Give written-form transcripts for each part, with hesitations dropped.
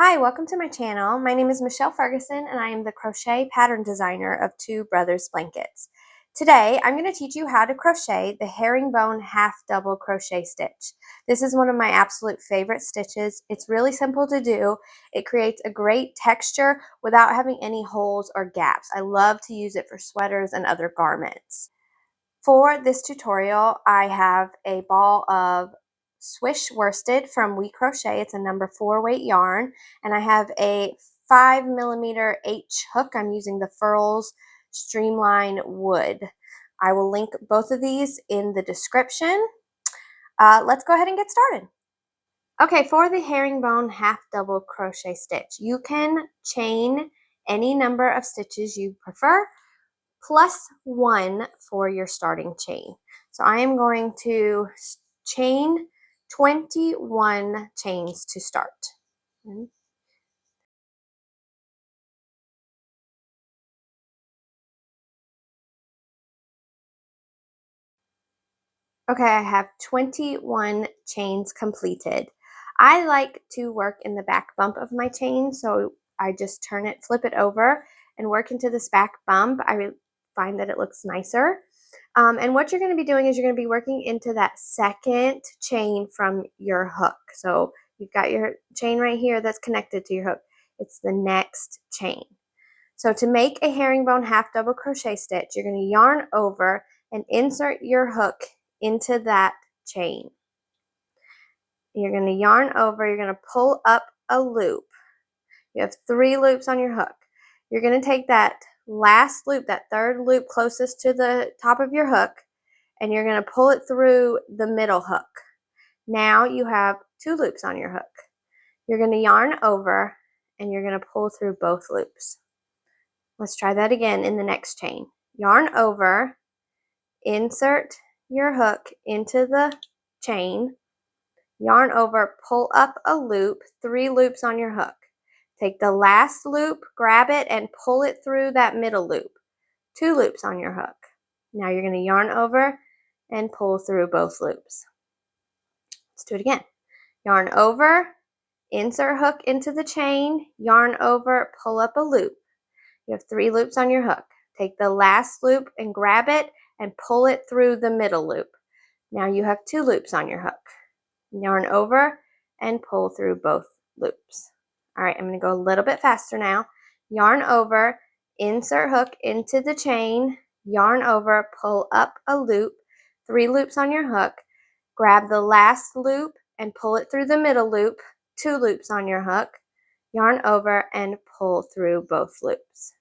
Hi, welcome to my channel. My name is Michelle Ferguson and I am the crochet pattern designer of Two Brothers Blankets. Today, I'm going to teach you how to crochet the herringbone half double crochet stitch. This is one of my absolute favorite stitches. It's really simple to do. It creates a great texture without having any holes or gaps. I love to use it for sweaters and other garments. For this tutorial, I have a ball of Swish worsted from We Crochet. It's a number 4 weight yarn, and I have a 5mm H hook. I'm using the Furls Streamline Wood. I will link both of these in the description. Let's go ahead and get started. Okay, for the herringbone half double crochet stitch, you can chain any number of stitches you prefer, +1 for your starting chain. So I am going to chain 21 chains to start. Okay, I have 21 chains completed. I like to work in the back bump of my chain, so I just turn it, flip it over, and work into this back bump. I find that it looks nicer. And what you're going to be doing is you're going to be working into that second chain from your hook. So you've got your chain right here that's connected to your hook. It's the next chain. So to make a herringbone half double crochet stitch, you're going to yarn over and insert your hook into that chain. You're going to yarn over, you're going to pull up a loop. You have 3 loops on your hook. You're going to take that last loop, that third loop closest to the top of your hook, and you're going to pull it through the middle hook. Now you have 2 loops on your hook. You're going to yarn over and you're going to pull through both loops. Let's try that again in the next chain. Yarn over, insert your hook into the chain, yarn over, pull up a loop, 3 loops on your hook. Take the last loop, grab it, and pull it through that middle loop. 2 loops on your hook. Now you're going to yarn over and pull through both loops. Let's do it again. Yarn over, insert hook into the chain, yarn over, pull up a loop. You have 3 loops on your hook. Take the last loop and grab it and pull it through the middle loop. Now you have 2 loops on your hook. Yarn over and pull through both loops. All right, I'm going to go a little bit faster now. Yarn over, insert hook into the chain, yarn over, pull up a loop, 3 loops on your hook, grab the last loop and pull it through the middle loop, 2 loops on your hook, yarn over and pull through both loops.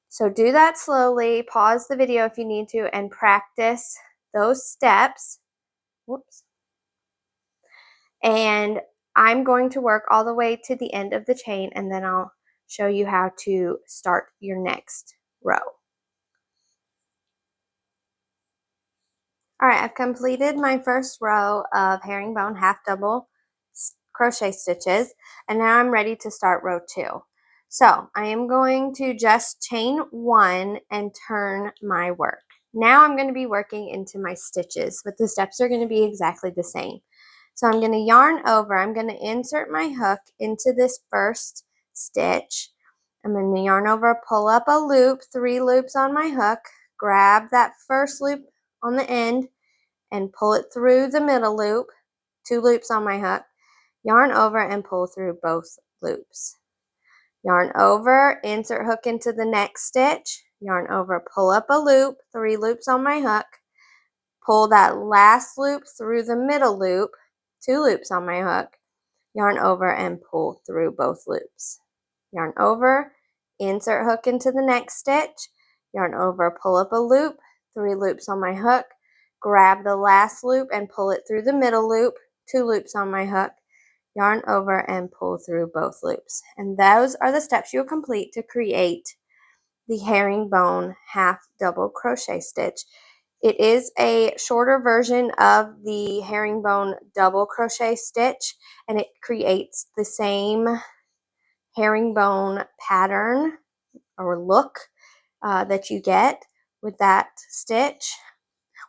So do that slowly, pause the video if you need to, and practice those steps. Whoops. And I'm going to work all the way to the end of the chain, and then I'll show you how to start your next row. All right, I've completed my first row of herringbone half double crochet stitches, and now I'm ready to start row 2. So I am going to just chain 1 and turn my work. Now I'm going to be working into my stitches, but the steps are going to be exactly the same. So I'm going to yarn over, I'm going to insert my hook into this first stitch. I'm going to yarn over, pull up a loop, 3 loops on my hook, grab that first loop on the end and pull it through the middle loop, 2 loops on my hook, yarn over and pull through both loops. Yarn over, insert hook into the next stitch, yarn over, pull up a loop, 3 loops on my hook, pull that last loop through the middle loop, 2 loops on my hook, yarn over and pull through both loops. Yarn over, insert hook into the next stitch, yarn over, pull up a loop, 3 loops on my hook, grab the last loop and pull it through the middle loop, 2 loops on my hook, yarn over and pull through both loops. And those are the steps you'll complete to create the herringbone half double crochet stitch. It is a shorter version of the herringbone double crochet stitch, and it creates the same herringbone pattern or look that you get with that stitch,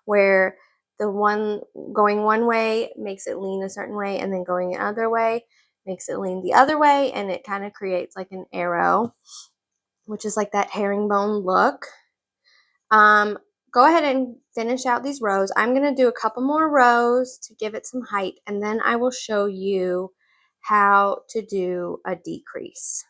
where the one going one way makes it lean a certain way, and then going the other way makes it lean the other way, and it kind of creates like an arrow, which is like that herringbone look. Go ahead and finish out these rows. I'm going to do a couple more rows to give it some height, and then I will show you how to do a decrease.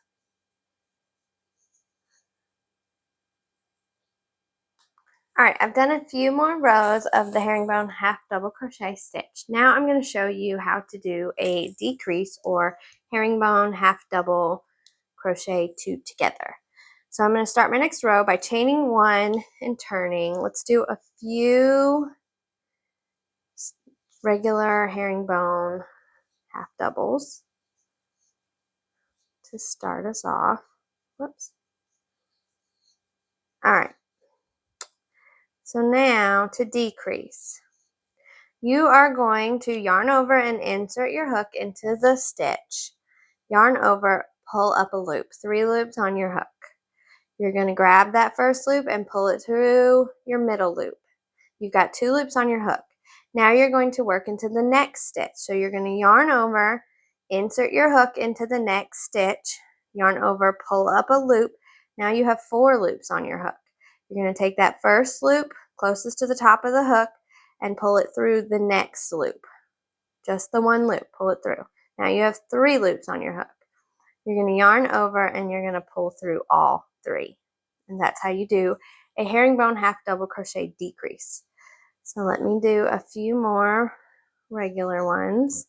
All right, I've done a few more rows of the herringbone half double crochet stitch. Now I'm going to show you how to do a decrease or herringbone half double crochet two together. So I'm going to start my next row by chaining one and turning. Let's do a few regular herringbone half doubles to start us off. Whoops. All right. So now to decrease, you are going to yarn over and insert your hook into the stitch. Yarn over, pull up a loop, 3 loops on your hook. You're going to grab that first loop and pull it through your middle loop. You've got 2 loops on your hook. Now you're going to work into the next stitch. So you're going to yarn over, insert your hook into the next stitch, yarn over, pull up a loop. Now you have 4 loops on your hook. You're going to take that first loop closest to the top of the hook and pull it through the next loop. Just the 1 loop, pull it through. Now you have 3 loops on your hook. You're going to yarn over and you're going to pull through all 3. And that's how you do a herringbone half double crochet decrease. So let me do a few more regular ones.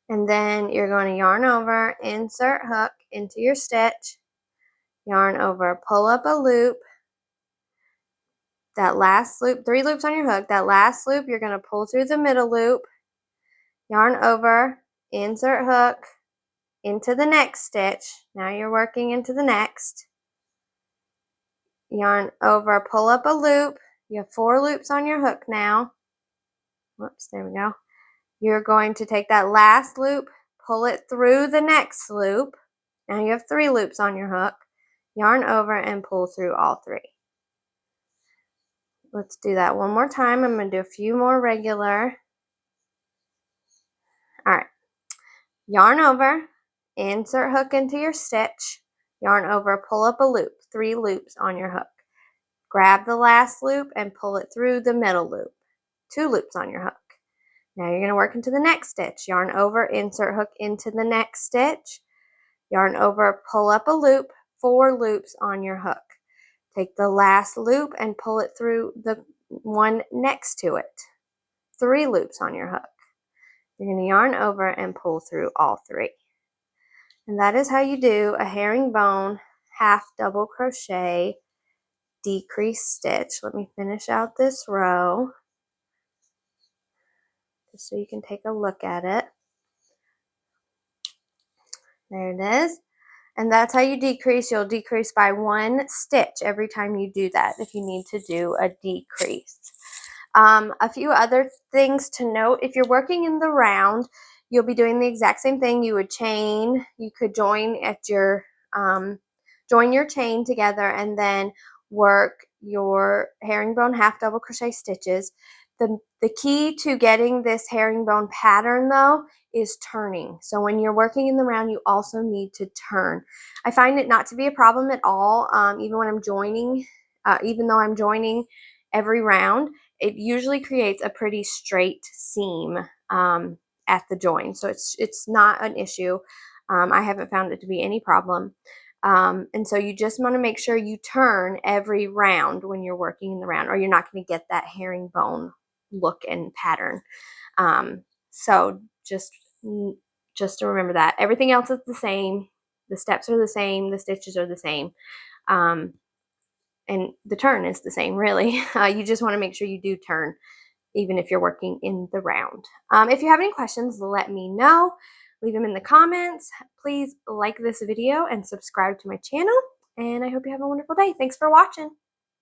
And then you're going to yarn over, insert hook into your stitch, yarn over, pull up a loop. That last loop, 3 loops on your hook, that last loop you're going to pull through the middle loop, yarn over, insert hook into the next stitch. Now you're working into the next. Yarn over, pull up a loop. You have 4 loops on your hook now. Whoops, there we go. You're going to take that last loop, pull it through the next loop. Now you have 3 loops on your hook. Yarn over and pull through all 3. Let's do that one more time. I'm going to do a few more regular. All right. Yarn over, insert hook into your stitch. Yarn over, pull up a loop, 3 loops on your hook. Grab the last loop and pull it through the middle loop, 2 loops on your hook. Now you're going to work into the next stitch. Yarn over, insert hook into the next stitch. Yarn over, pull up a loop, 4 loops on your hook. Take the last loop and pull it through the one next to it. 3 loops on your hook. You're going to yarn over and pull through all 3. And that is how you do a herringbone half double crochet decrease stitch. Let me finish out this row just so you can take a look at it. There it is. And that's how you decrease. You'll decrease by 1 stitch every time you do that if you need to do a decrease. A few other things to note. If you're working in the round, you'll be doing the exact same thing. You would chain. You could join at your join your chain together and then work your herringbone half double crochet stitches. The key to getting this herringbone pattern though is turning. So when you're working in the round, you also need to turn. I find it not to be a problem at all, even when I'm joining, even though I'm joining every round. It usually creates a pretty straight seam at the join, so it's not an issue. I haven't found it to be any problem. And so you just want to make sure you turn every round when you're working in the round, or you're not going to get that herringbone look and pattern. So just to remember that. Everything else is the same. The steps are the same. The stitches are the same. And the turn is the same, really. You just want to make sure you do turn, even if you're working in the round. If you have any questions, let me know. Leave them in the comments. Please like this video and subscribe to my channel. And I hope you have a wonderful day. Thanks for watching.